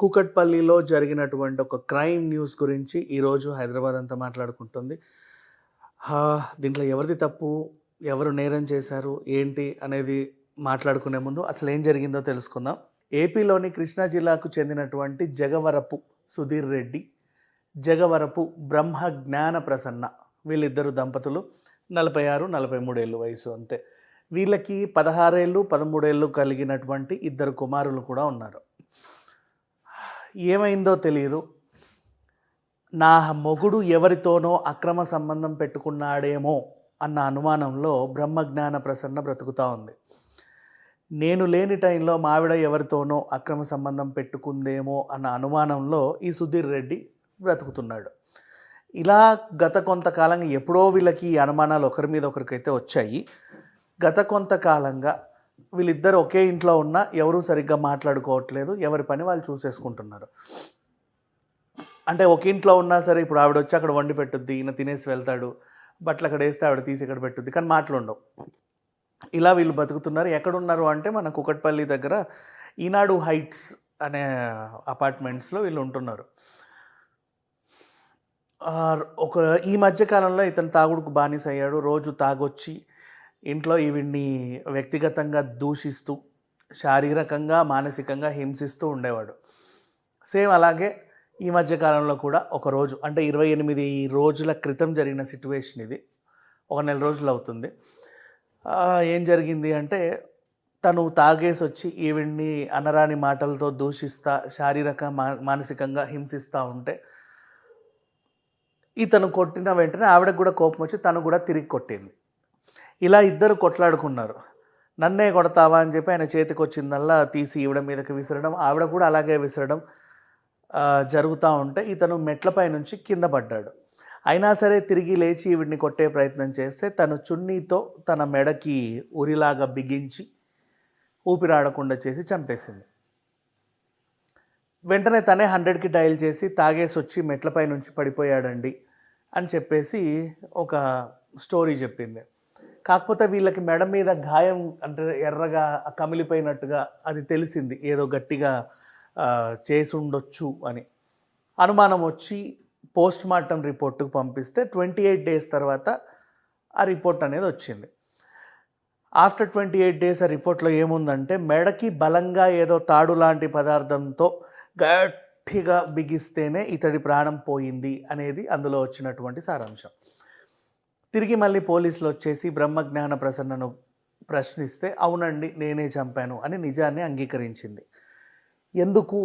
కూకట్పల్లిలో జరిగినటువంటి ఒక క్రైమ్ న్యూస్ గురించి ఈరోజు హైదరాబాద్ అంతా మాట్లాడుకుంటుంది. దీంట్లో ఎవరిది తప్పు, ఎవరు నేరం చేశారు, ఏంటి అనేది మాట్లాడుకునే ముందు అసలు ఏం జరిగిందో తెలుసుకుందాం. ఏపీలోని కృష్ణా జిల్లాకు చెందినటువంటి జగవరపు సుధీర్ రెడ్డి, జగవరపు బ్రహ్మ జ్ఞాన ప్రసన్న, వీళ్ళిద్దరు దంపతులు. 46, 43 ఏళ్ళు వయసు అంతే. వీళ్ళకి 16 ఏళ్ళు, 13 ఏళ్ళు కలిగినటువంటి ఇద్దరు కుమారులు కూడా ఉన్నారు. ఏమైందో తెలియదు, నా మొగుడు ఎవరితోనో అక్రమ సంబంధం పెట్టుకున్నాడేమో అన్న అనుమానంలో బ్రహ్మజ్ఞాన ప్రసన్న బ్రతుకుతూ ఉంది. నేను లేని టైంలో మావిడ ఎవరితోనో అక్రమ సంబంధం పెట్టుకుందేమో అన్న అనుమానంలో ఈ సుధీర్ రెడ్డి బ్రతుకుతున్నాడు. ఇలా గత కొంతకాలంగా ఎప్పుడో వీళ్ళకి ఈ అనుమానాలు ఒకరి మీద ఒకరికైతే వచ్చాయి. గత కొంతకాలంగా వీళ్ళిద్దరు ఒకే ఇంట్లో ఉన్నా ఎవరూ సరిగ్గా మాట్లాడుకోవట్లేదు, ఎవరి పని వాళ్ళు చూసేసుకుంటున్నారు. అంటే ఒక ఇంట్లో ఉన్నా సరే, ఇప్పుడు ఆవిడ వచ్చి అక్కడ వండి పెట్టుద్ది, ఈయన తినేసి వెళ్తాడు, బట్టలు అక్కడ వేస్తే ఆవిడ తీసి ఇక్కడ పెట్టుద్ది, కానీ మాటలు ఉండవు. ఇలా వీళ్ళు బతుకుతున్నారు. ఎక్కడున్నారు అంటే మన కూకట్పల్లి దగ్గర ఈనాడు హైట్స్ అనే అపార్ట్మెంట్స్లో వీళ్ళు ఉంటున్నారు. ఈ మధ్యకాలంలో ఇతను తాగుడుకు బానిస అయ్యాడు. రోజు తాగొచ్చి ఇంట్లో ఈవిడ్ని వ్యక్తిగతంగా దూషిస్తూ, శారీరకంగా మానసికంగా హింసిస్తూ ఉండేవాడు. సేమ్ అలాగే ఈ మధ్యకాలంలో కూడా ఒకరోజు, అంటే 28 రోజుల క్రితం జరిగిన సిట్యువేషన్ ఇది. ఒక నెల రోజులు అవుతుంది. ఏం జరిగింది అంటే, తను తాగేసి వచ్చి ఈవిడ్ని అనరాని మాటలతో దూషిస్తా, మానసికంగా హింసిస్తూ ఉంటే ఇతను కొట్టిన వెంటనే ఆవిడకు కూడా కోపం వచ్చి తను కూడా తిరిగి కొట్టింది. ఇలా ఇద్దరు కొట్లాడుకున్నారు. నన్నే కొడతావా అని చెప్పి ఆయన చేతికి వచ్చిందల్లా తీసి ఈవిడ మీదకి విసరడం, ఆవిడ కూడా అలాగే విసరడం జరుగుతూ ఉంటే ఇతను మెట్లపై నుంచి కింద పడ్డాడు. అయినా సరే తిరిగి లేచి ఈవిడిని కొట్టే ప్రయత్నం చేస్తే తను చున్నీతో తన మెడకి ఉరిలాగా బిగించి ఊపిరాడకుండా చేసి చంపేసింది. వెంటనే తనే 100కి డయల్ చేసి తాగేసి వచ్చి మెట్లపై నుంచి పడిపోయాడండి అని చెప్పేసి ఒక స్టోరీ చెప్పింది. కాకపోతే వీళ్ళకి మెడ మీద గాయం, అంటే ఎర్రగా కమిలిపోయినట్టుగా అది తెలిసింది, ఏదో గట్టిగా చేసి ఉండొచ్చు అని అనుమానం వచ్చి పోస్ట్ మార్టం రిపోర్టుకు పంపిస్తే 28 డేస్ తర్వాత ఆ రిపోర్ట్ అనేది వచ్చింది. ఆఫ్టర్ 28 డేస్ ఆ రిపోర్ట్లో ఏముందంటే, మెడకి బలంగా ఏదో తాడు లాంటి పదార్థంతో గట్టిగా బిగిస్తేనే ఇతడి ప్రాణం పోయింది అనేది అందులో వచ్చినటువంటి సారాంశం. తిరిగి మళ్ళీ పోలీసులు వచ్చేసి బ్రహ్మజ్ఞాన ప్రసన్నను ప్రశ్నిస్తే, అవునండి నేనే చంపాను అని నిజాన్ని అంగీకరించింది. ఎందుకు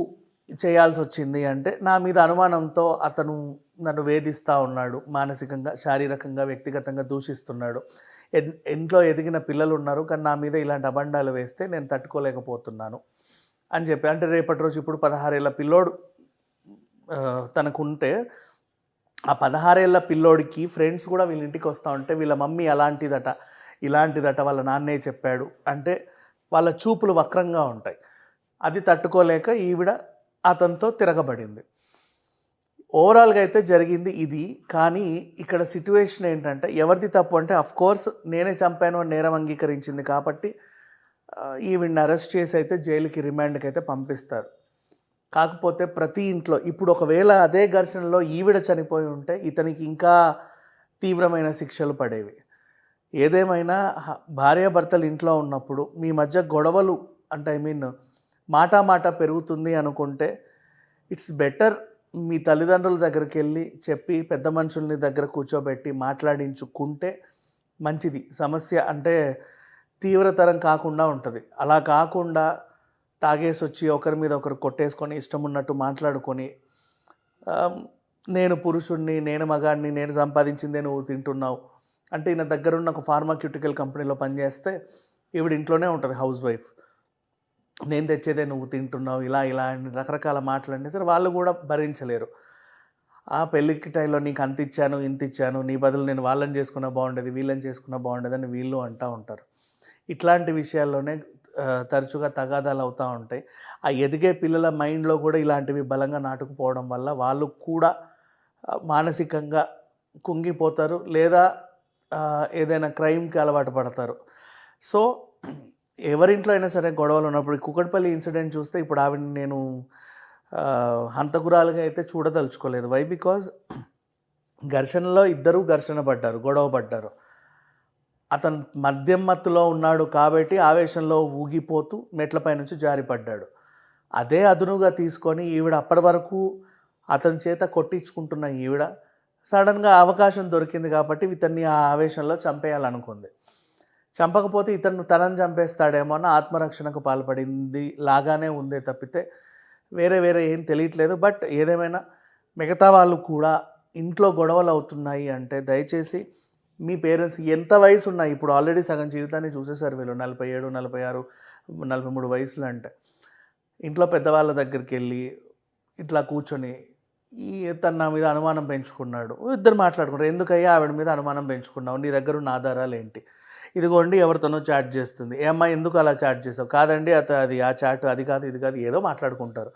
చేయాల్సి వచ్చింది అంటే, నా మీద అనుమానంతో అతను నన్ను వేధిస్తూ ఉన్నాడు, మానసికంగా, శారీరకంగా, వ్యక్తిగతంగా దూషిస్తున్నాడు. ఇంట్లో ఎదిగిన పిల్లలు ఉన్నారు, కానీ నా మీద ఇలాంటి అబండాలు వేస్తే నేను తట్టుకోలేకపోతున్నాను అని చెప్పి. అంటే రేపటి రోజు ఇప్పుడు 16 ఏళ్ళ పిల్లోడు తనకుంటే, ఆ 16 ఏళ్ళ పిల్లోడికి ఫ్రెండ్స్ కూడా వీళ్ళ ఇంటికి వస్తూ ఉంటే వీళ్ళ మమ్మీ అలాంటిదట, ఇలాంటిదట, వాళ్ళ నాన్నే చెప్పాడు అంటే వాళ్ళ చూపులు వక్రంగా ఉంటాయి. అది తట్టుకోలేక ఈవిడ అతనితో తిరగబడింది. ఓవరాల్గా అయితే జరిగింది ఇది. కానీ ఇక్కడ సిట్యువేషన్ ఏంటంటే, ఎవరిది తప్పు అంటే, అఫ్కోర్స్ నేనే చంపాను అని నేరం అంగీకరించింది కాబట్టి ఈవిడ్ని అరెస్ట్ చేసి అయితే జైలుకి, రిమాండ్కి అయితే పంపిస్తారు. కాకపోతే ప్రతి ఇంట్లో ఇప్పుడు ఒకవేళ అదే ఘర్షణలో ఈవిడ చనిపోయి ఉంటే ఇతనికి ఇంకా తీవ్రమైన శిక్షలు పడేవి. ఏదేమైనా భార్యాభర్తలు ఇంట్లో ఉన్నప్పుడు మీ మధ్య గొడవలు, అంటే మాట పెరుగుతుంది అనుకుంటే ఇట్స్ బెటర్ మీ తల్లిదండ్రుల దగ్గరికి వెళ్ళి చెప్పి, పెద్ద మనుషుల్ని దగ్గర కూర్చోబెట్టి మాట్లాడించుకుంటే మంచిది. సమస్య అంటే తీవ్రతరం కాకుండా ఉంటుంది. అలా కాకుండా తాగేసి వచ్చి ఒకరి మీద ఒకరు కొట్టేసుకొని ఇష్టం ఉన్నట్టు మాట్లాడుకొని, నేను పురుషుణ్ణి, నేను మగాడిని, నేను సంపాదించిందే నువ్వు తింటున్నావు అంటే, ఈయన దగ్గరున్న ఒక ఫార్మాక్యూటికల్ కంపెనీలో పనిచేస్తే ఈవిడ ఇంట్లోనే ఉంటుంది, హౌస్ వైఫ్, నేను తెచ్చేదే నువ్వు తింటున్నావు, ఇలా అని రకరకాల మాటలు అంటే సరే వాళ్ళు కూడా భరించలేరు. ఆ పెళ్ళికి టైంలో నీకు అంత ఇచ్చాను, ఇంత ఇచ్చాను, నీ బదులు నేను వాళ్ళని చేసుకున్నా బాగుండేది, వీళ్ళని చేసుకున్నా బాగుండేది అని వీళ్ళు అంటూ ఉంటారు. ఇట్లాంటి విషయాల్లోనే తరచుగా తగాదాలు అవుతూ ఉంటాయి. ఆ ఎదిగే పిల్లల మైండ్లో కూడా ఇలాంటివి బలంగా నాటుకుపోవడం వల్ల వాళ్ళు కూడా మానసికంగా కుంగిపోతారు, లేదా ఏదైనా క్రైమ్కి అలవాటు పడతారు. సో ఎవరింట్లో అయినా సరే గొడవలు ఉన్నప్పుడు, కుకట్పల్లి ఇన్సిడెంట్ చూస్తే ఇప్పుడు ఆవిడని నేను హంతకురాలుగా అయితే చూడదలుచుకోలేదు. వై? బికాజ్ ఘర్షణలో ఇద్దరూ ఘర్షణ పడ్డారు, గొడవ పడ్డారు. అతను మద్యం మత్తులో ఉన్నాడు కాబట్టి ఆవేశంలో ఊగిపోతూ మెట్లపై నుంచి జారిపడ్డాడు. అదే అదునుగా తీసుకొని ఈవిడ అప్పటి వరకు అతని చేత కొట్టించుకుంటున్న ఈవిడ సడన్గా అవకాశం దొరికింది కాబట్టి ఇతన్ని ఆ ఆవేశంలో చంపేయాలనుకుంది. చంపకపోతే ఇతను తనని చంపేస్తాడేమో అన్న ఆత్మరక్షణకు పాల్పడింది లాగానే ఉందే తప్పితే వేరే ఏం తెలియట్లేదు. బట్ ఏదేమైనా మిగతా వాళ్ళు కూడా ఇంట్లో గొడవలు అవుతున్నాయి అంటే దయచేసి మీ పేరెంట్స్ ఎంత వయసు ఉన్నాయి, ఇప్పుడు ఆల్రెడీ సగం జీవితాన్ని చూసేసారు వీళ్ళు, 47, 46, 43 వయసులు అంటే. ఇంట్లో పెద్దవాళ్ళ దగ్గరికి వెళ్ళి ఇట్లా కూర్చొని తను నా మీద అనుమానం పెంచుకున్నాడు, ఇద్దరు మాట్లాడుకుంటారు. ఎందుకయ్యా ఆవిడ మీద అనుమానం పెంచుకున్నావు, నీ దగ్గర ఉన్న ఆధారాలు ఏంటి, ఇదిగోండి ఎవరితోనో చాట్ చేస్తుంది, ఏ అమ్మాయి ఎందుకు అలా చాట్ చేసావు, కాదండి అది ఆ చాట్ అది కాదు ఇది కాదు ఏదో మాట్లాడుకుంటారు.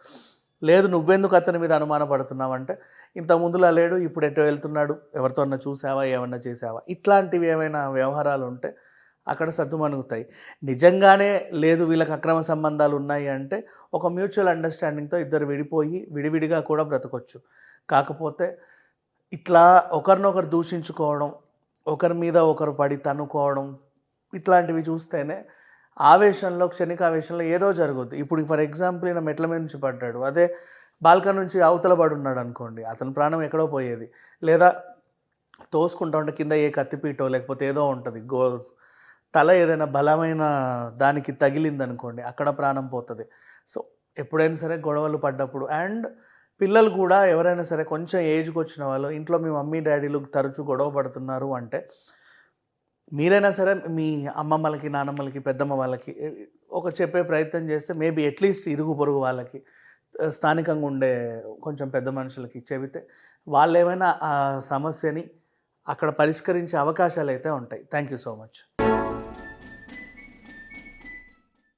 లేదు నువ్వెందుకు అతని మీద అనుమానపడుతున్నావు అంటే ఇంత ముందులా లేడు, ఇప్పుడు ఎటో వెళ్తున్నాడు, ఎవరితోన్నా చూసావా, ఏమన్నా చేసావా, ఇట్లాంటివి ఏమైనా వ్యవహారాలు ఉంటే అక్కడ సద్దుమణుగుతాయి. నిజంగానే లేదు వీళ్ళకి అక్రమ సంబంధాలు ఉన్నాయి అంటే ఒక మ్యూచువల్ అండర్స్టాండింగ్తో ఇద్దరు విడిపోయి విడివిడిగా కూడా బ్రతకొచ్చు. కాకపోతే ఇట్లా ఒకరినొకరు దూషించుకోవడం, ఒకరి మీద ఒకరు పడి తన్నుకోవడం, ఇట్లాంటివి చూస్తేనే ఆవేశంలో క్షణికావేశంలో ఏదో జరుగుద్ది. ఇప్పుడు ఫర్ ఎగ్జాంపుల్ ఈయన మెట్ల మీద నుంచి పడ్డాడు, అదే బాల్కన్ నుంచి అవతల పడున్నాడు అనుకోండి, అతని ప్రాణం ఎక్కడో పోయేది. లేదా తోసుకుంటా ఉంటే కింద ఏ కత్తిపీటో లేకపోతే ఏదో ఉంటుంది, తల ఏదైనా బలమైన దానికి తగిలిందనుకోండి అక్కడ ప్రాణం పోతుంది. సో ఎప్పుడైనా సరే గొడవలు పడ్డప్పుడు, అండ్ పిల్లలు కూడా ఎవరైనా సరే కొంచెం ఏజ్కి వచ్చిన వాళ్ళు ఇంట్లో మీ మమ్మీ డాడీలు తరచూ గొడవ పడుతున్నారు అంటే మీరైనా సరే మీ అమ్మమ్మలకి, నానమ్మలకి, పెద్దమ్మ వాళ్ళకి ఒక చెప్పే ప్రయత్నం చేస్తే మేబీ అట్లీస్ట్ ఇరుగు పొరుగు వాళ్ళకి, స్థానికంగా ఉండే కొంచెం పెద్ద మనుషులకి చెబితే వాళ్ళు ఏమైనా ఆ సమస్యని అక్కడ పరిష్కరించే అవకాశాలు అయితే ఉంటాయి. Thank you so much.